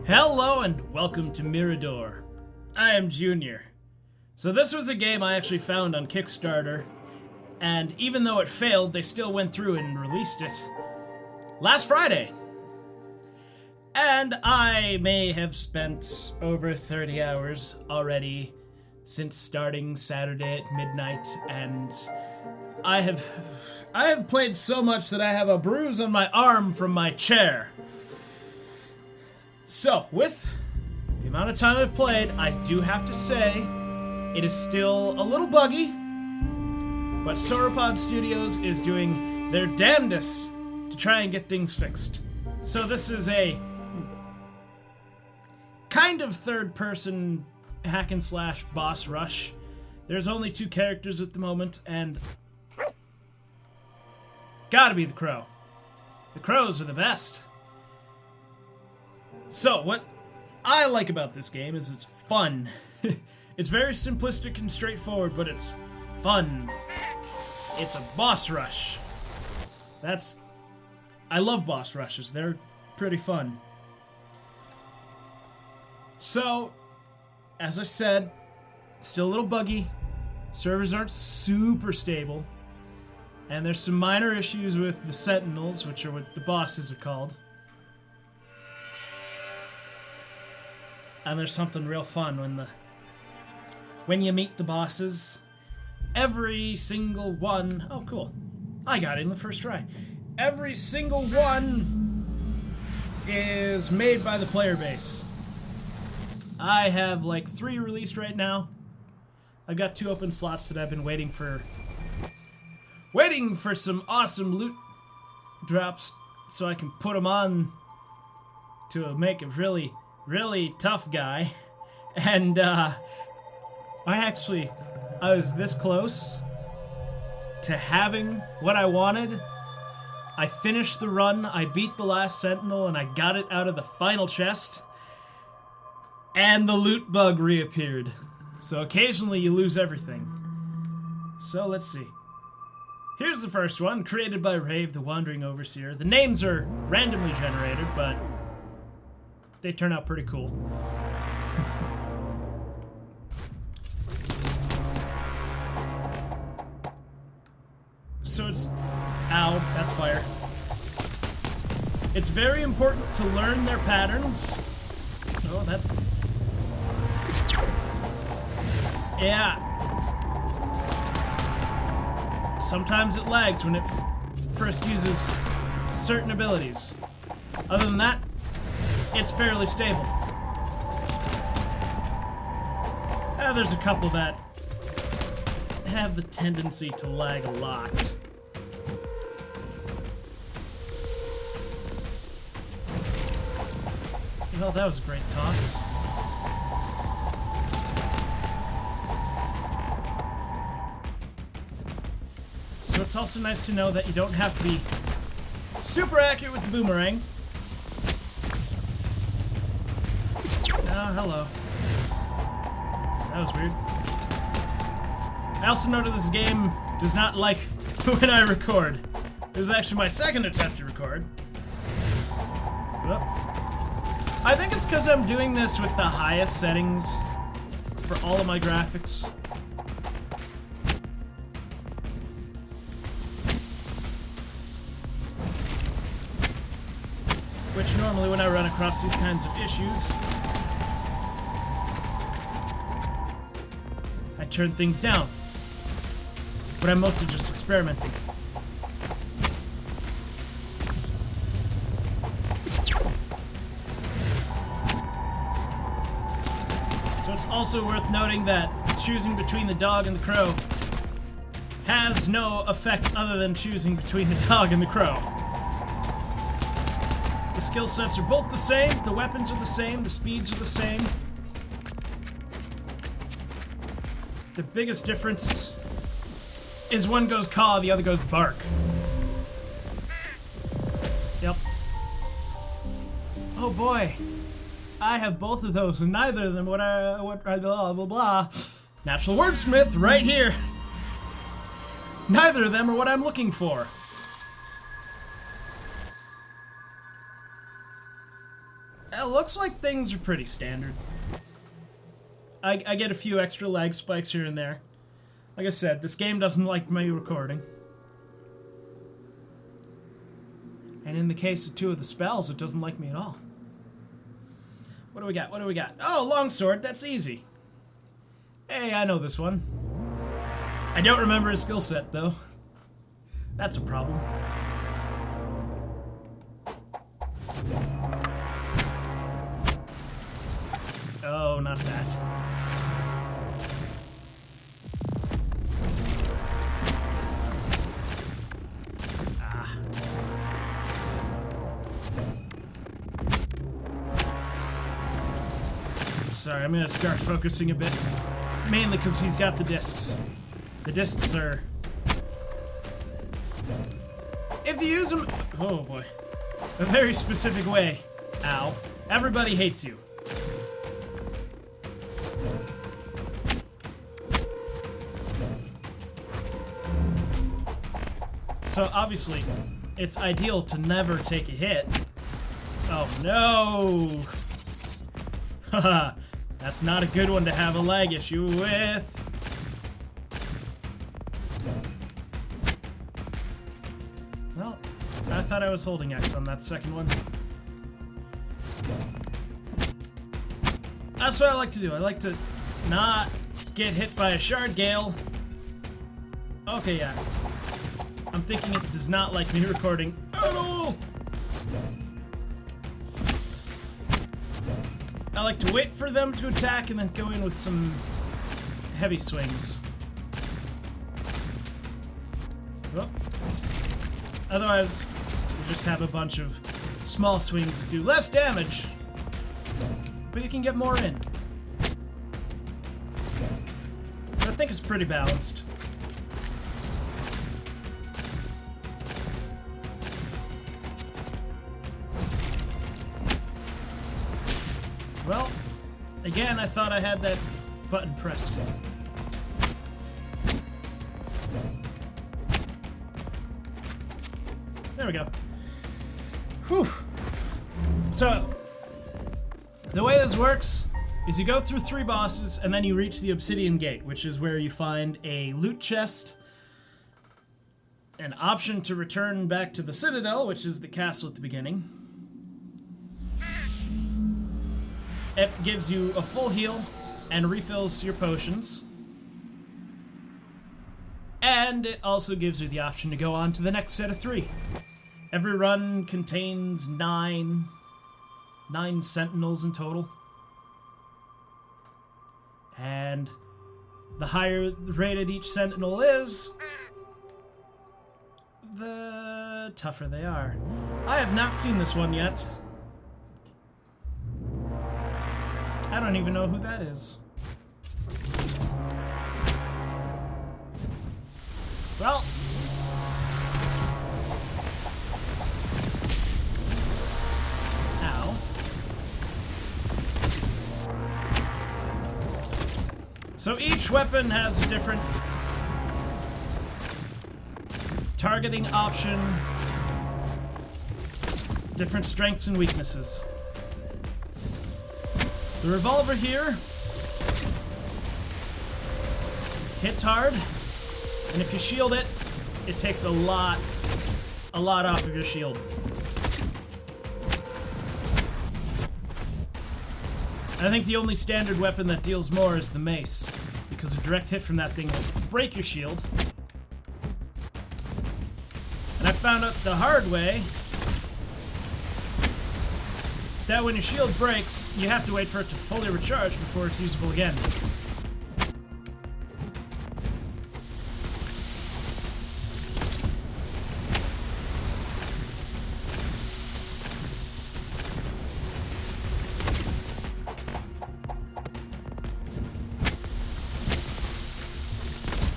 Hello and welcome to Mirador. I am Junior. So this was a game I actually found on Kickstarter, and even though it failed, they still went through and released it last Friday. And I may have spent over 30 hours already since starting Saturday at midnight, and I have played so much that I have a bruise on my arm from my chair. So, with the amount of time I've played, I do have to say, it is still a little buggy, but Sauropod Studios is doing their damnedest to try and get things fixed. So this is a kind of third-person hack-and-slash boss rush. There's only 2 characters at the moment, and gotta be the crow. The crows are the best. So, what I like about this game is it's fun. It's very simplistic and straightforward, but it's fun. It's a boss rush. I love boss rushes. They're pretty fun. So, as I said, still a little buggy. Servers aren't super stable. And there's some minor issues with the Sentinels, which are what the bosses are called. And there's something real fun when you meet the bosses. Every single one... Oh, cool. I got it in the first try. Every single one is made by the player base. I have like 3 released right now. I've got 2 open slots that I've been waiting for some awesome loot drops so I can put them on to make a really tough guy. And I was this close to having what I wanted. I finished the run, I beat the last Sentinel, and I got it out of the final chest, and the loot bug reappeared. So occasionally you lose everything. So let's see. Here's the first one, created by Rave, the Wandering Overseer. The names are randomly generated, but they turn out pretty cool. So it's... Ow, that's fire. It's very important to learn their patterns. Oh, that's... Yeah. Sometimes it lags when it first uses certain abilities. Other than that, it's fairly stable. There's a couple that have the tendency to lag a lot. Well, that was a great toss. So it's also nice to know that you don't have to be super accurate with the boomerang. Oh, hello. That was weird. I also noted this game does not like when I record. It was actually my second attempt to record. Whoop. I think it's because I'm doing this with the highest settings for all of my graphics. Which normally when I run across these kinds of issues, I turn things down. But I'm mostly just experimenting. So it's also worth noting that choosing between the dog and the crow has no effect other than choosing between the dog and the crow. The skill sets are both the same, the weapons are the same, the speeds are the same. The biggest difference is one goes caw, the other goes bark. Yep. Oh boy. I have both of those, and neither of them what I blah blah blah. Natural wordsmith right here. Neither of them are what I'm looking for. It looks like things are pretty standard. I get a few extra lag spikes here and there. Like I said, this game doesn't like me recording. And in the case of two of the spells, it doesn't like me at all. What do we got? What do we got? Oh, longsword. That's easy. Hey, I know this one. I don't remember his skill set, though. That's a problem. Oh, not that. Ah. Sorry, I'm gonna start focusing a bit. Mainly because he's got the discs. The discs are... If you use them... Oh boy. A very specific way. Ow. Everybody hates you. So obviously, it's ideal to never take a hit. Oh no! Haha, that's not a good one to have a lag issue with. Well, I thought I was holding X on that second one. That's what I like to do. I like to not get hit by a shard gale. Okay, yeah. I'm thinking it does not like me recording at all. I like to wait for them to attack and then go in with some heavy swings. Well, otherwise, you just have a bunch of small swings that do less damage, but you can get more in. I think it's pretty balanced. Well, again, I thought I had that button pressed. There we go. Whew. So, the way this works is you go through 3 bosses and then you reach the Obsidian Gate, which is where you find a loot chest, an option to return back to the Citadel, which is the castle at the beginning. It gives you a full heal and refills your potions. And it also gives you the option to go on to the next set of 3. Every run contains 9 sentinels in total. And the higher rated each sentinel is, the tougher they are. I have not seen this one yet. I don't even know who that is. Well. Ow. So each weapon has a different targeting option, different strengths and weaknesses. The revolver here hits hard, and if you shield it, it takes a lot off of your shield. I think the only standard weapon that deals more is the mace, because a direct hit from that thing will break your shield. And I found out the hard way that when your shield breaks, you have to wait for it to fully recharge before it's usable again.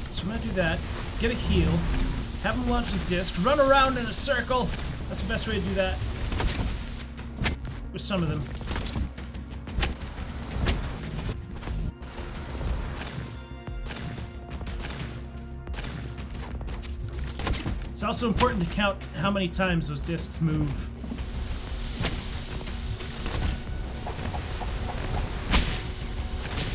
So I'm gonna do that, get a heal, have him launch his disc, run around in a circle. That's the best way to do that. With some of them. It's also important to count how many times those discs move.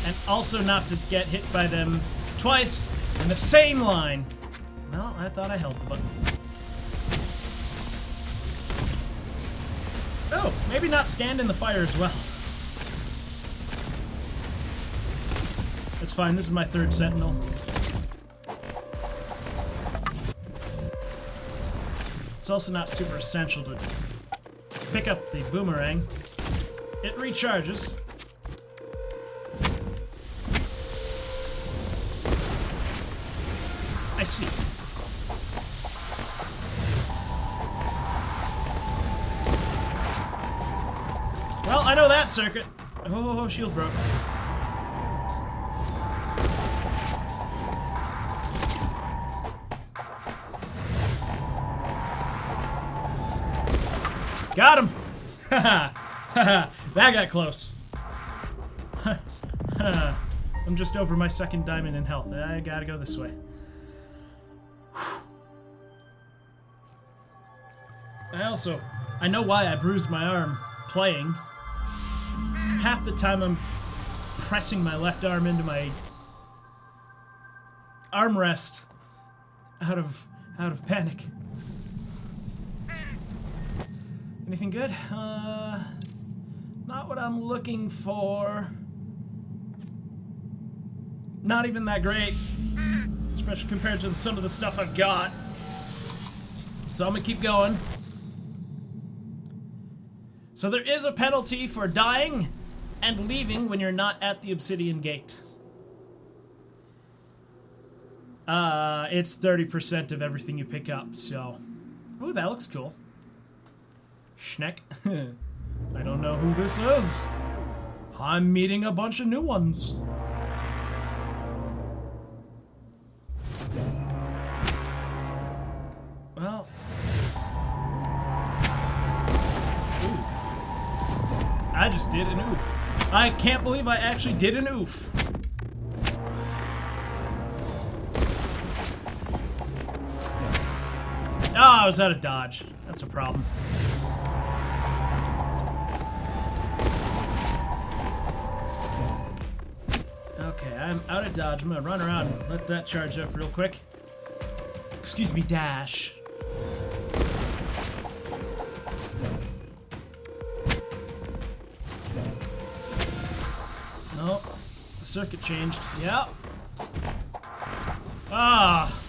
And also not to get hit by them twice in the same line. Well, I thought I held the button. Oh, maybe not stand in the fire as well. That's fine, this is my third sentinel. It's also not super essential to pick up the boomerang. It recharges. I see. Well, I know that circuit. Oh, shield broke. Got him! Haha! Haha! That got close. I'm just over my second diamond in health. I gotta go this way. I know why I bruised my arm playing. Half the time I'm pressing my left arm into my armrest out of panic. Anything good? Not what I'm looking for. Not even that great, especially compared to some of the stuff I've got. So I'm gonna keep going. So there is a penalty for dying and leaving when you're not at the obsidian gate. It's 30% of everything you pick up, so... Ooh, that looks cool. Schneck. I don't know who this is. I'm meeting a bunch of new ones. Well... I just did an oof. I can't believe I actually did an oof. Oh, I was out of dodge. That's a problem. Okay, I'm out of dodge. I'm gonna run around and let that charge up real quick. Excuse me, dash. Nope. The circuit changed. Yep. Ah.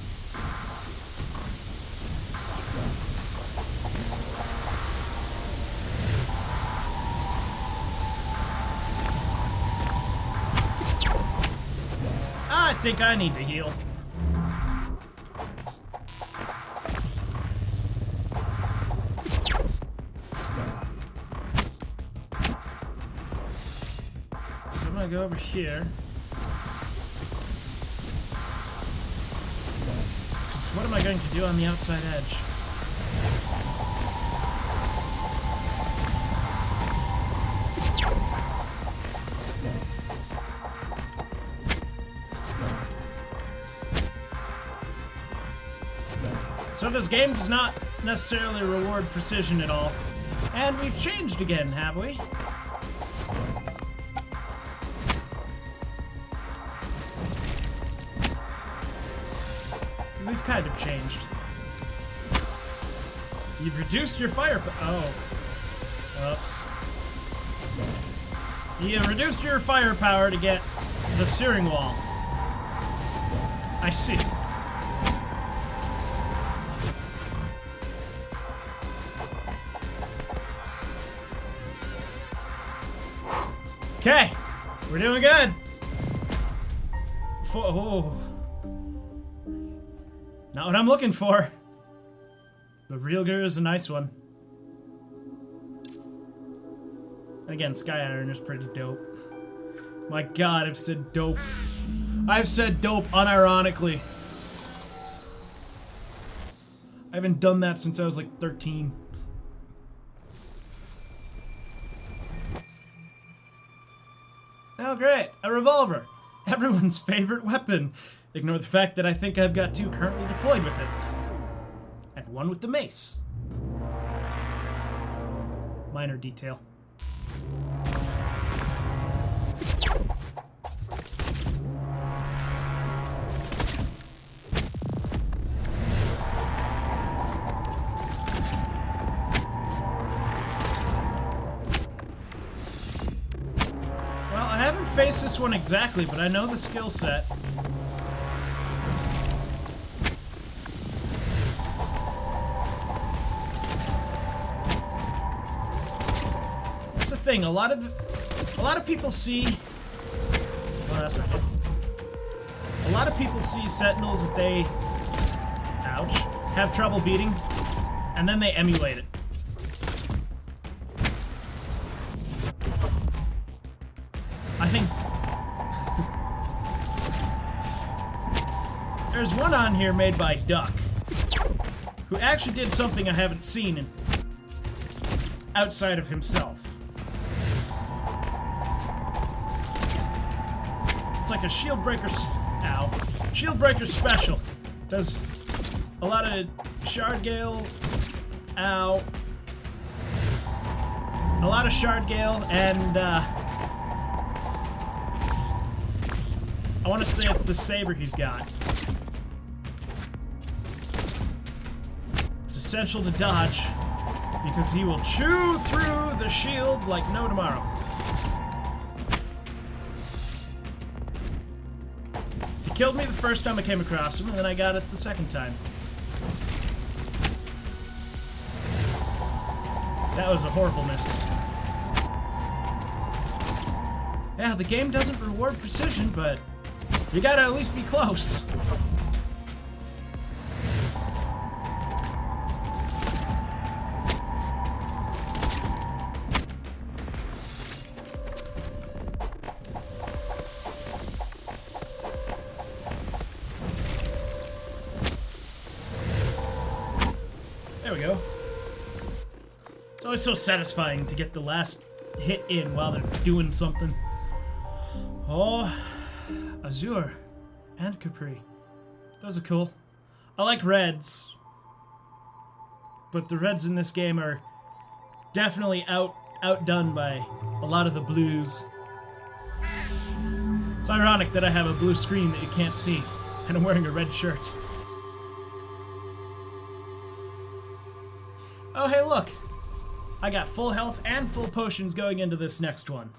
I think I need to heal. So I'm gonna go over here. Because what am I going to do on the outside edge? So this game does not necessarily reward precision at all. And we've changed again, have we? We've kind of changed. You've reduced your fire oh. Oops. You reduced your firepower to get the searing wall. I see. Okay, we're doing good. Oh. Not what I'm looking for. The real gear is a nice one. Again, Sky Iron is pretty dope. My god, I've said dope. I've said dope unironically. I haven't done that since I was like 13. Oh great, a revolver. Everyone's favorite weapon. Ignore the fact that I think I've got two currently deployed with it. and one with the mace. Minor detail. Face this one exactly, but I know the skill set. That's the thing. A lot of people see. Oh, that's not good. A lot of people see Sentinels that they, ouch, have trouble beating, and then they emulate it. I think there's one on here made by Duck, who actually did something I haven't seen outside of himself. It's like a shield breaker, shield breaker special. Does a lot of shard gale, a lot of shard gale, and I want to say it's the saber he's got. It's essential to dodge because he will chew through the shield like no tomorrow. He killed me the first time I came across him, and then I got it the second time. That was a horrible miss. Yeah, the game doesn't reward precision, but you gotta at least be close. There we go. It's always so satisfying to get the last hit in while they're doing something. Oh, Azure and Capri. Those are cool. I like reds, but the reds in this game are definitely outdone by a lot of the blues. It's ironic that I have a blue screen that you can't see, and I'm wearing a red shirt. Oh, hey, look. I got full health and full potions going into this next one.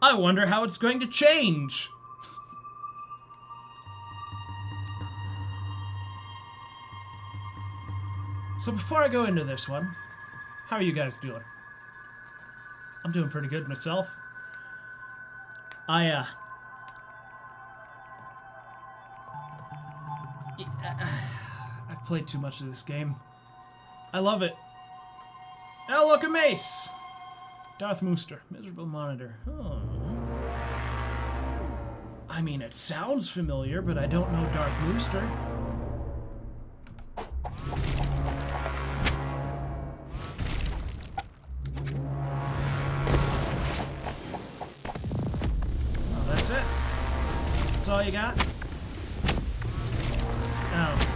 I wonder how it's going to change. So before I go into this one, how are you guys doing? I'm doing pretty good myself. I've played too much of this game. I love it. Oh, look, a mace! Darth Mooster, miserable monitor. Oh. I mean, it sounds familiar, but I don't know Darth Mooster. Oh, that's it? That's all you got? Oh.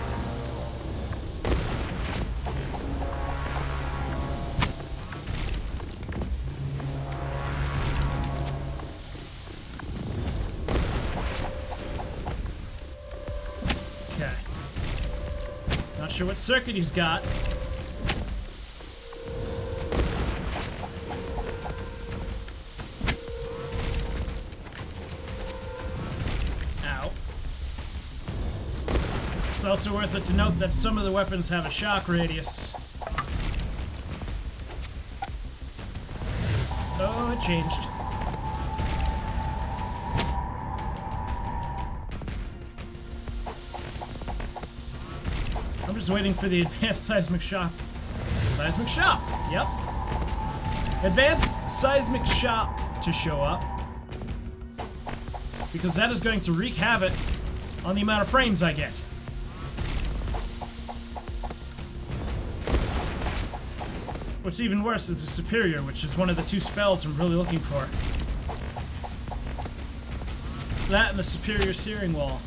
Not sure what circuit he's got. Ow. It's also worth it to note that some of the weapons have a shock radius. Oh, it changed. I'm just waiting for the advanced seismic shock. Seismic shock! Yep. Advanced seismic shock to show up. Because that is going to wreak havoc on the amount of frames I get. What's even worse is the superior, which is one of the two spells I'm really looking for. That and the superior searing wall.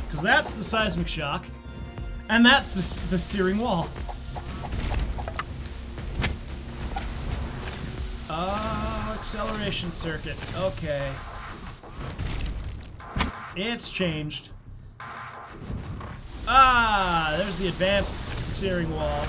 Because that's the seismic shock, And that's the searing wall. Oh, acceleration circuit. Okay. It's changed. Ah, there's the advanced searing wall.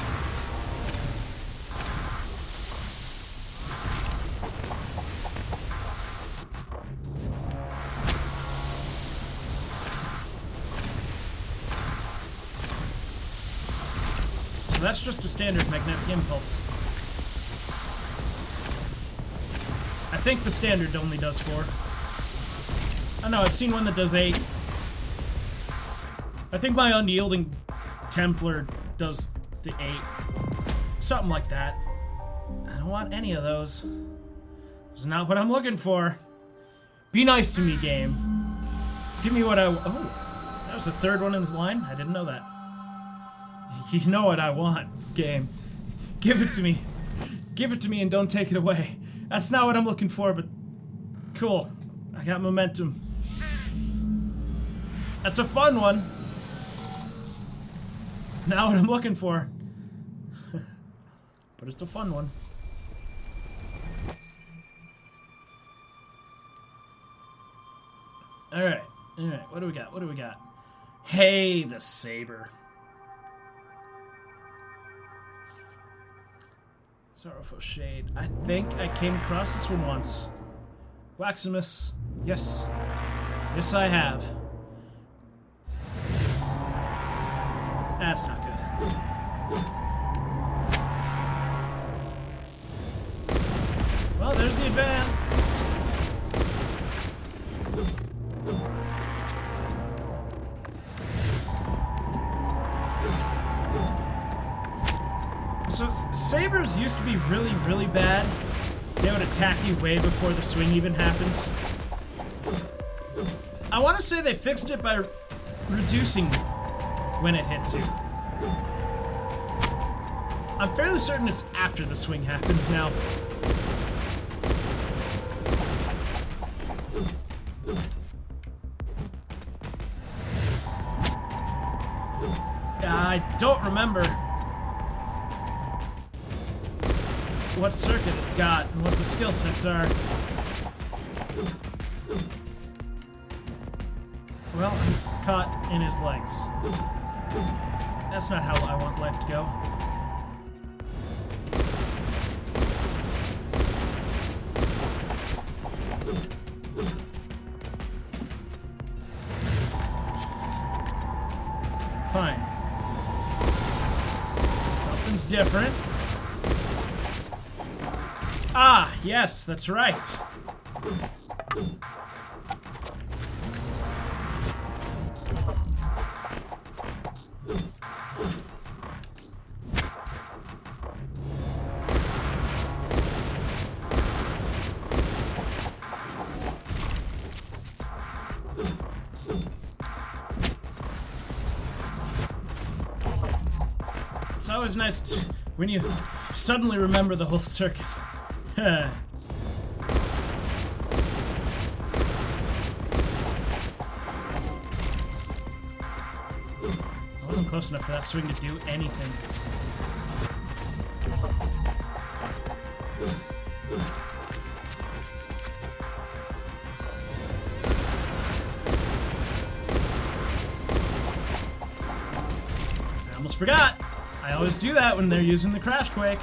So that's just a standard magnetic impulse. I think the standard only does 4. Oh no, I've seen one that does 8. I think my unyielding Templar does the 8. Something like that. I don't want any of those. It's not what I'm looking for. Be nice to me, game. Give me what I... Oh, that was the 3rd one in this line? I didn't know that. You know what I want, game. Give it to me. Give it to me and don't take it away. That's not what I'm looking for, but... Cool. I got momentum. That's a fun one. Not what I'm looking for. But it's a fun one. Alright. Alright. What do we got? What do we got? Hey, the saber. Sorrowful Shade. I think I came across this one once. Waximus. Yes. Yes, I have. That's not good. Well, there's the advanced. So, sabers used to be really, really bad. They would attack you way before the swing even happens. I want to say they fixed it by reducing when it hits you. I'm fairly certain it's after the swing happens now. I don't remember what circuit it's got and what the skill sets are. Well, I'm caught in his legs. That's not how I want life to go. Fine. Something's different. Ah, yes, that's right. It's always nice to, when you suddenly remember the whole circuit. I wasn't close enough for that swing to do anything. I almost forgot. I always do that when they're using the Crash Quake.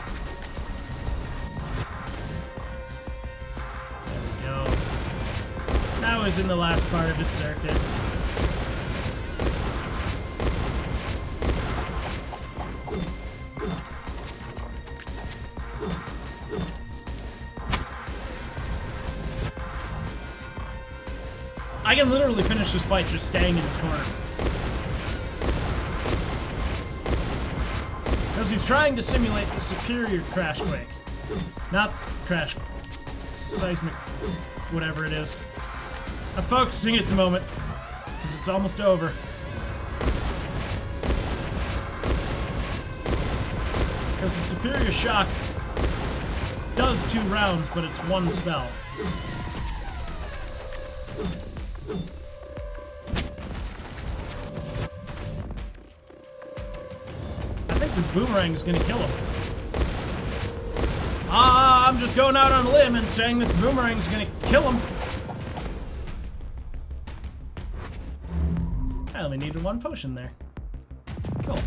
There we go. That was in the last part of his circuit. I can literally finish this fight just staying in his corner. Because he's trying to simulate the superior Crash Quake. Not Crash... Seismic... whatever it is. I'm focusing at the moment, because it's almost over. Because the superior shock does 2 rounds, but it's 1 spell. think this boomerang is gonna kill him. I'm just going out on a limb and saying that the boomerang is gonna kill him. I only needed one potion there. Cool.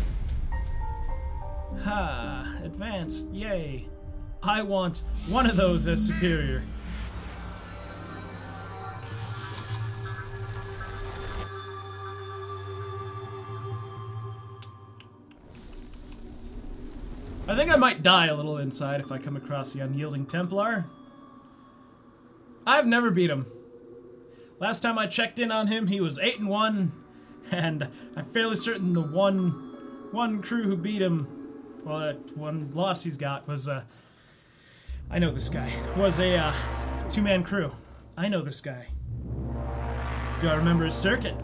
Ha, advanced, yay. I want one of those as superior. I think I might die a little inside if I come across the Unyielding Templar. I've never beat him. Last time I checked in on him, he was 8-1, and I'm fairly certain the one crew who beat him, well, that one loss he's got was I know this guy, was a two-man crew. I know this guy. Do I remember his circuit?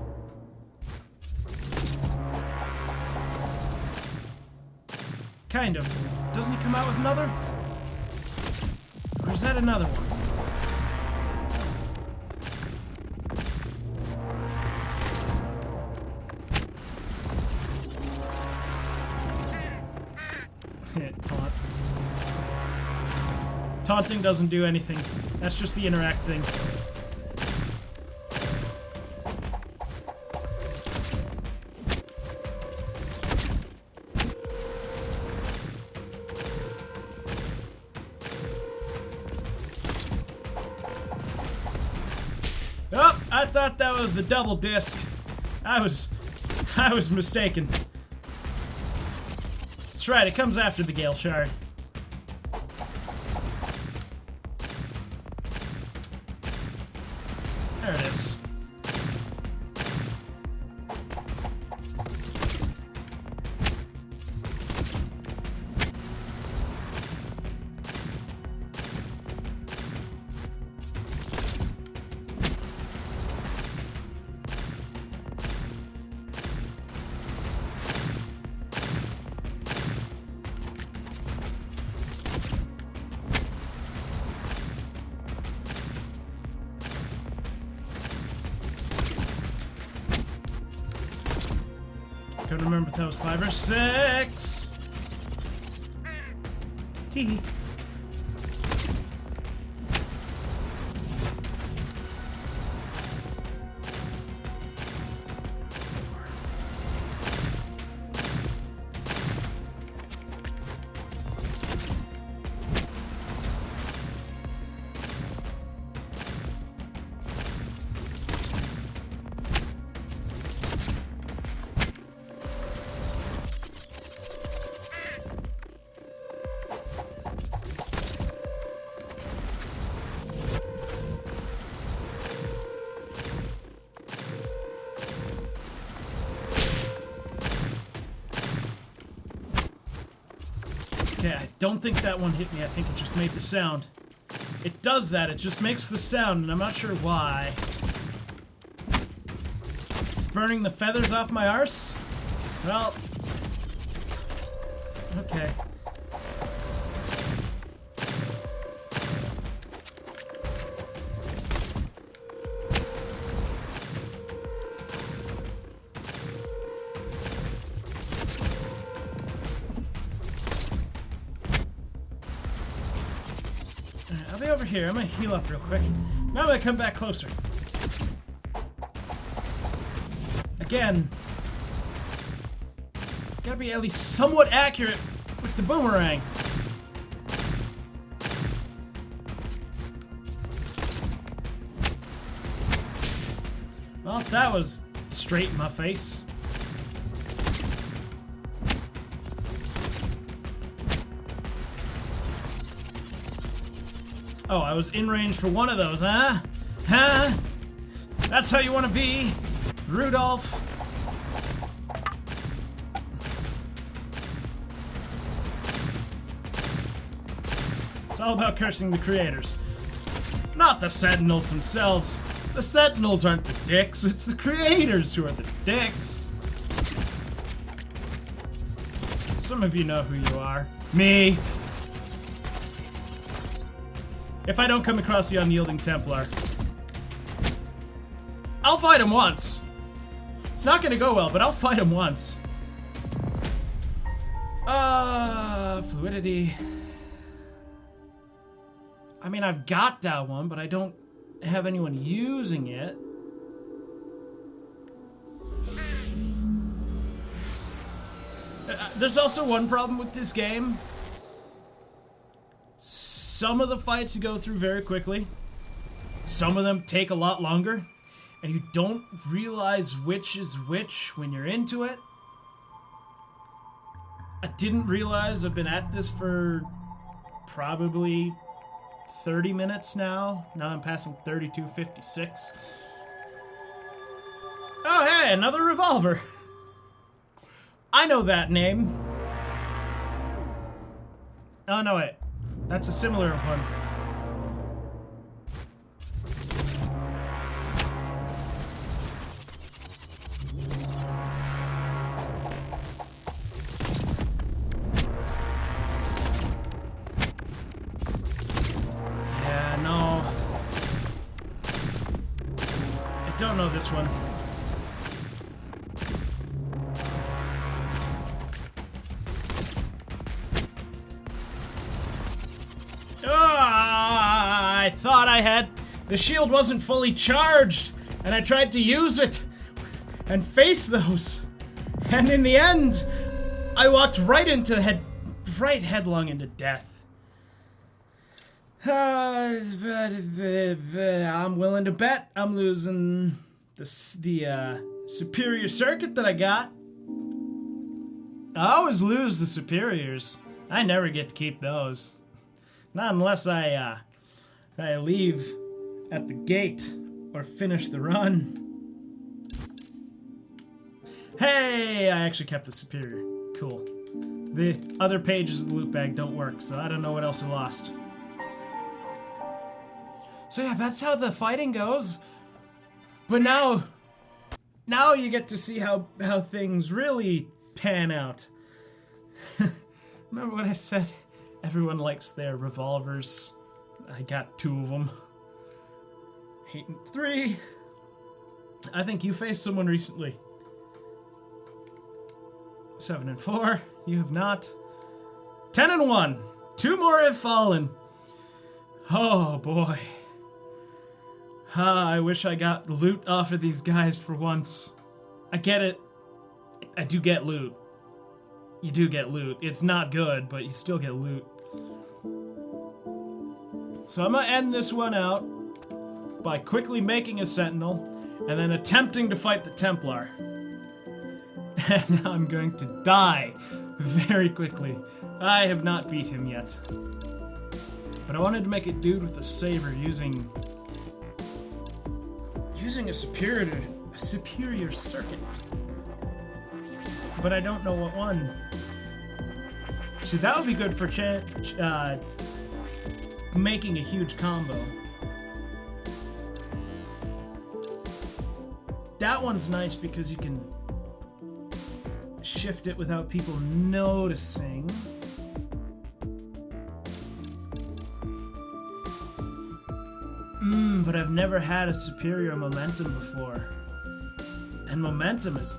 Kind of. Doesn't he come out with another? Or is that another one? Taunt. Taunting doesn't do anything. That's just the interact thing. Oh, I thought that was the double disc. I was mistaken. That's right, it comes after the Gale Shard. There it is. Couldn't remember if that was 5 or 6. Tee. Okay, I don't think that one hit me. I think it just made the sound. It does that. It just makes the sound, and I'm not sure why. It's burning the feathers off my arse? Well... okay. I'll be over here. I'm gonna heal up real quick. Now I'm gonna come back closer. Again, gotta be at least somewhat accurate with the boomerang. Well, that was straight in my face. Oh, I was in range for one of those, huh? Huh? That's how you want to be, Rudolph? It's all about cursing the creators. Not the Sentinels themselves. The Sentinels aren't the dicks, it's the creators who are the dicks. Some of you know who you are. Me. If I don't come across the Unyielding Templar, I'll fight him once. It's not gonna go well, but I'll fight him once. Fluidity. I mean, I've got that one, but I don't have anyone using it. There's also one problem with this game. Some of the fights you go through very quickly. Some of them take a lot longer. And you don't realize which is which when you're into it. I didn't realize I've been at this for probably 30 minutes now. Now I'm passing 32:56. Oh, hey, another revolver. I know that name. Oh, no, wait. That's a similar one. Yeah, no. I don't know this one. I thought I had... The shield wasn't fully charged, and I tried to use it and face those. And in the end, I walked right headlong into death. I'm willing to bet I'm losing the superior circuit that I got. I always lose the superiors. I never get to keep those. Not unless I leave at the gate or finish the run. Hey, I actually kept the superior. Cool. The other pages of the loot bag don't work, so I don't know what else I lost. So yeah, that's how the fighting goes. But now you get to see how things really pan out. Remember what I said? Everyone likes their revolvers. I got 2 of them. 8 and 3. I think you faced someone recently. 7 and 4. You have not. 10 and 1. 2 more have fallen. Oh boy. I wish I got loot off of these guys for once. I get it. I do get loot. You do get loot. It's not good, but you still get loot. So I'm gonna end this one out by quickly making a sentinel and then attempting to fight the Templar. And I'm going to die very quickly. I have not beat him yet. But I wanted to make a dude with a saber using a superior circuit. But I don't know what one. See, that would be good for making a huge combo. That one's nice because you can shift it without people noticing. But I've never had a superior momentum before. And momentum is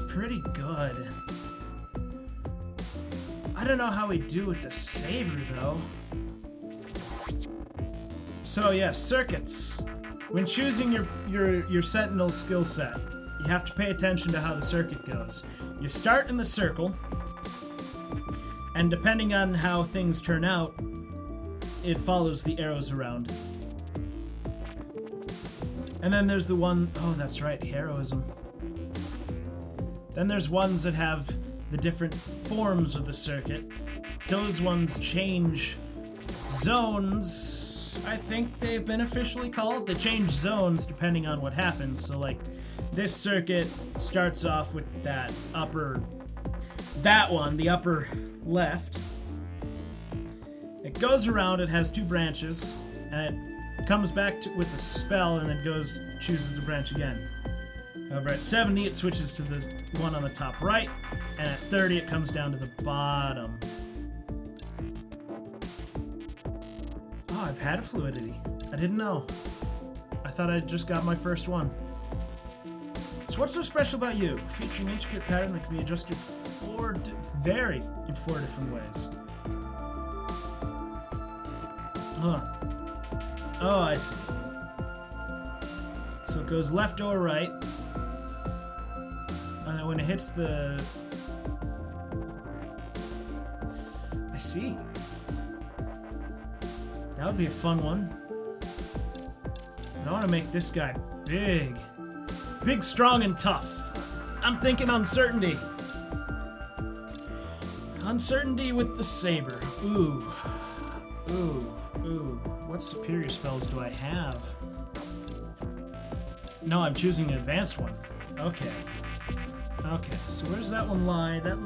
pretty good. I don't know how we do with the saber though. So yeah, circuits. When choosing your sentinel skill set, you have to pay attention to how the circuit goes. You start in the circle, and depending on how things turn out, it follows the arrows around. And then there's the one, oh that's right, heroism. Then there's ones that have the different forms of the circuit. Those ones change zones, I think they've been officially called. They change zones depending on what happens. So like, this circuit starts off with that one, the upper left. It goes around, it has 2 branches, and it comes back with a spell and then chooses a branch again. However, at 70 it switches to the one on the top right, and at 30 it comes down to the bottom. Oh, I've had a fluidity. I didn't know. I thought I just got my first one. So what's so special about you? Featuring an intricate pattern that can be adjusted vary in 4 different ways. Huh. Oh, I see. So it goes left or right. And then when it hits the... I see. That would be a fun one. And I want to make this guy big. Big, strong, and tough. I'm thinking uncertainty. Uncertainty with the saber. Ooh. Ooh. Ooh. What superior spells do I have? No, I'm choosing an advanced one. Okay. Okay, so where does that one lie? That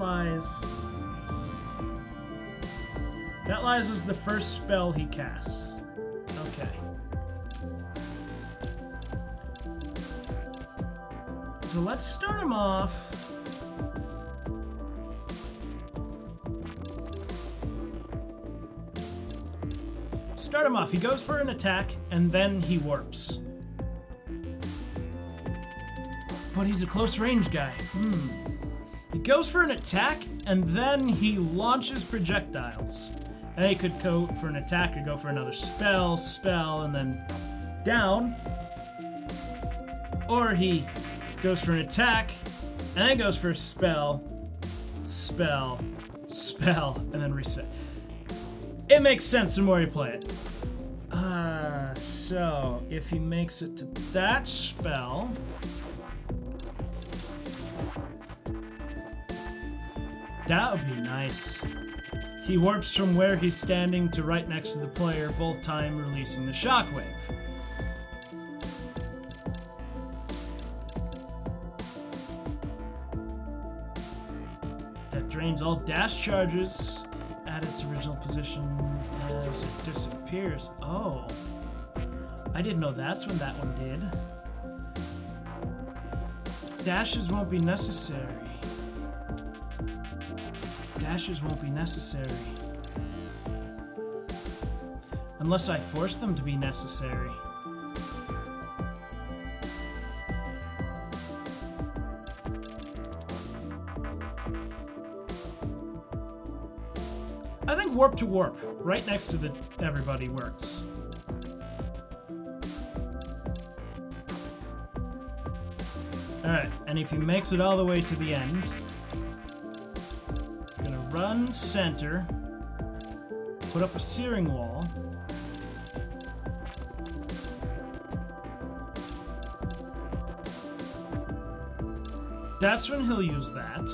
lies as the first spell he casts. Okay. So let's start him off. Start him off. He goes for an attack, and then he warps. But he's a close range guy. He goes for an attack, and then he launches projectiles. And he could go for an attack or go for another spell, and then down. Or he goes for an attack, and then goes for a spell, and then reset. It makes sense the more you play it. So if he makes it to that spell, that would be nice. He warps from where he's standing to right next to the player, both time releasing the shockwave. That drains all dash charges at its original position as it disappears. Oh. I didn't know that's when that one did. Dashes won't be necessary. Dashes won't be necessary. Unless I force them to be necessary. I think warp to warp, right next to the everybody works. Alright, and if he makes it all the way to the end, he's gonna run center, put up a searing wall, that's when he'll use that.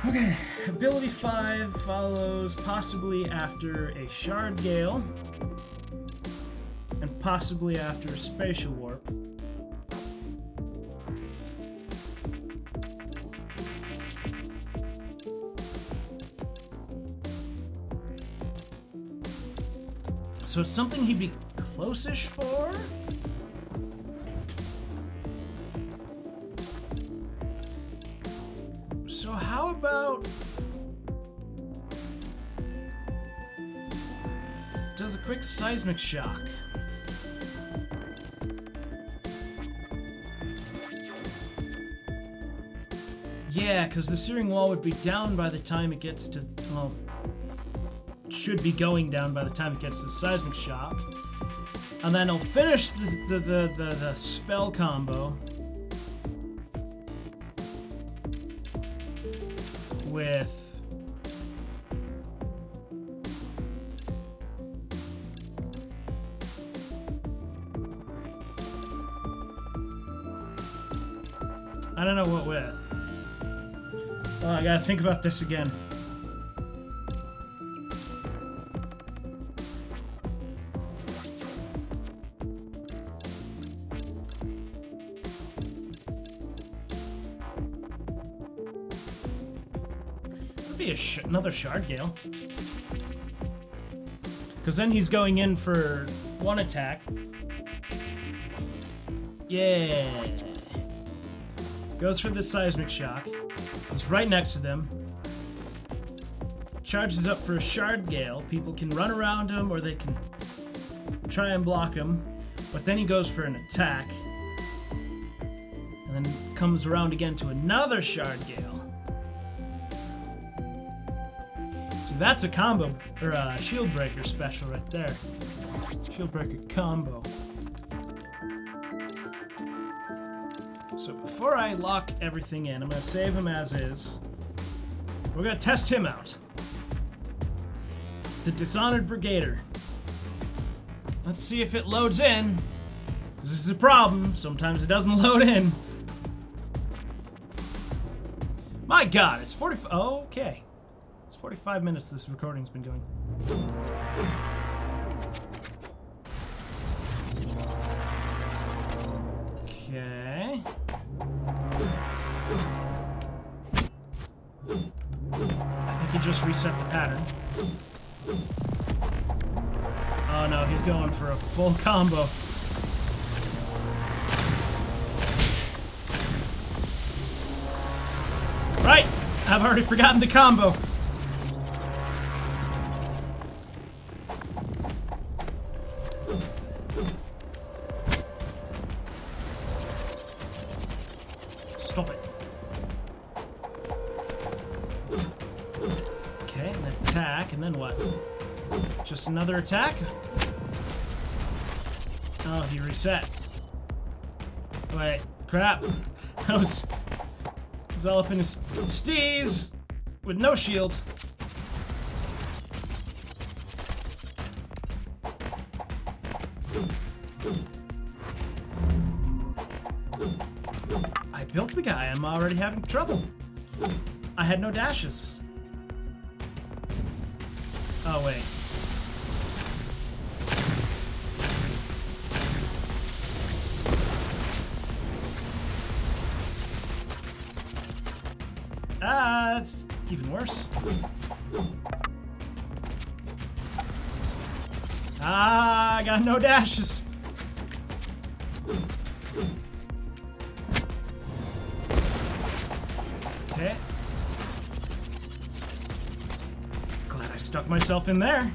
Okay, ability 5 follows possibly after a Shard Gale, and possibly after a Spatial Warp. So it's something he'd be close-ish for? So how about... does a quick seismic shock. Yeah, because the searing wall would be down by the time it gets to... well, should be going down by the time it gets to seismic shock. And then he'll finish the spell combo with... I don't know what with. Oh, I gotta think about this again. Could be another Shard Gale. Because then he's going in for one attack. Yeah. Goes for the seismic shock. It's right next to them. Charges up for a Shard Gale. People can run around him or they can try and block him. But then he goes for an attack. And then comes around again to another Shard Gale. So that's a combo, or a Shield Breaker special right there. Shield Breaker combo. So before I lock everything in, I'm going to save him as is. We're going to test him out. The Dishonored Brigader. Let's see if it loads in. This is a problem. Sometimes it doesn't load in. My god, it's 45. Oh, okay. It's 45 minutes this recording's been going. Okay. I think he just reset the pattern. Oh no, he's going for a full combo. Right! I've already forgotten the combo. Stop it. Okay, an attack, and then what? Just another attack? Oh, he reset. Wait, crap. I was all up in his steez with no shield. I built the guy. I'm already having trouble. I had no dashes. Oh, wait. Ah, that's even worse. Ah, I got no dashes. Okay. Glad I stuck myself in there.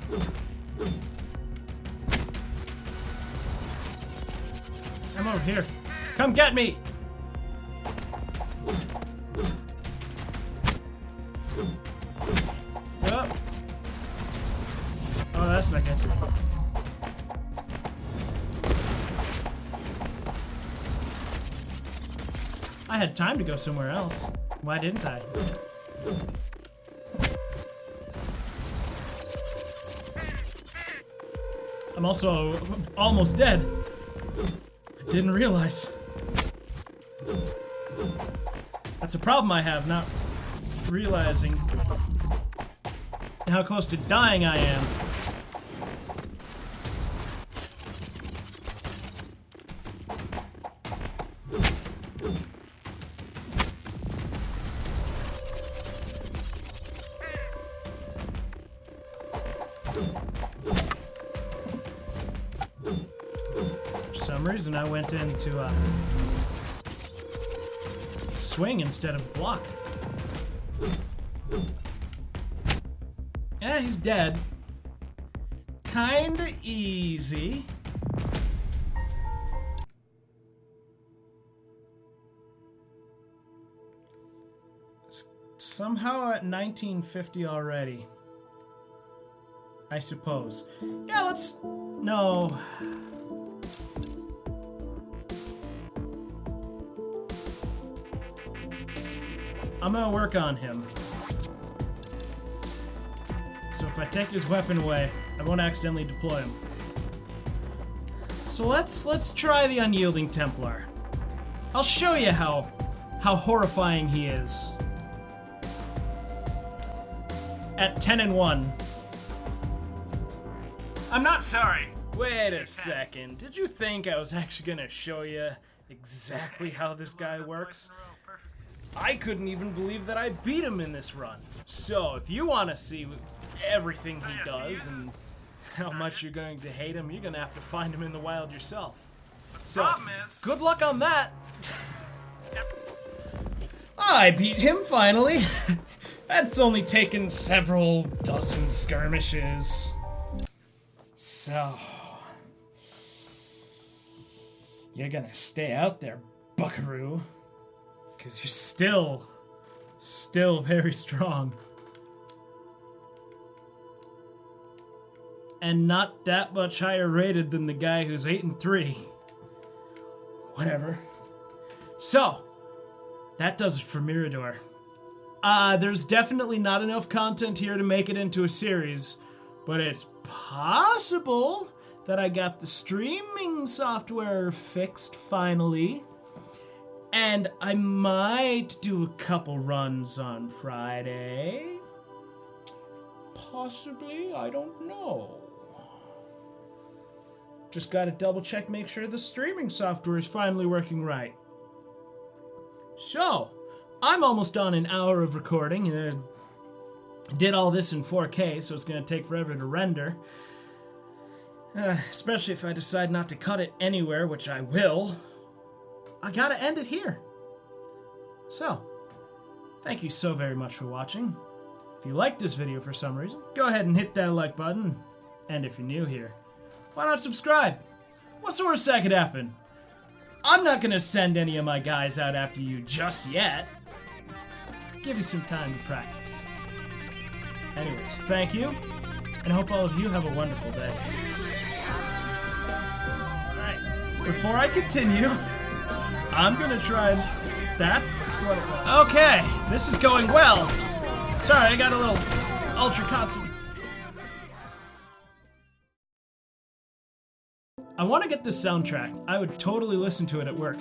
I'm over here. Come get me! Oh, that's not good. I had time to go somewhere else. Why didn't I? I'm also almost dead. I didn't realize. That's a problem I have, not realizing how close to dying I am. For some reason I went into swing instead of block. Yeah, he's dead. Kinda easy. Somehow at 1950 already. I suppose. Yeah, let's... No. I'm gonna work on him. So if I take his weapon away, I won't accidentally deploy him. So let's try the Unyielding Templar. I'll show you how horrifying he is. At 10-1. I'm not sorry. Wait a second. Did you think I was actually gonna show you exactly how this guy works? I couldn't even believe that I beat him in this run. So if you want to see everything he does and how much you're going to hate him, you're gonna have to find him in the wild yourself. So good luck on that. I beat him finally. That's only taken several dozen skirmishes. So You're gonna stay out there, buckaroo. Because you're still very strong. And not that much higher rated than the guy who's 8-3. Whatever. So, that does it for Mirador. There's definitely not enough content here to make it into a series, but it's possible that I got the streaming software fixed finally, and I might do a couple runs on Friday. Possibly, I don't know. Just gotta double check, make sure the streaming software is finally working right. So, I'm almost on an hour of recording. Did all this in 4K, so it's gonna take forever to render. Especially if I decide not to cut it anywhere, which I will. I gotta end it here. So, thank you so very much for watching. If you liked this video for some reason, go ahead and hit that like button. And if you're new here, why not subscribe? What's the worst that could happen? I'm not gonna send any of my guys out after you just yet. Give you some time to practice. Anyways, thank you, and I hope all of you have a wonderful day. Alright, before I continue, I'm gonna try and... That's what it was. Okay, this is going well. Sorry, I got a little ultra constant. I want to get this soundtrack. I would totally listen to it at work.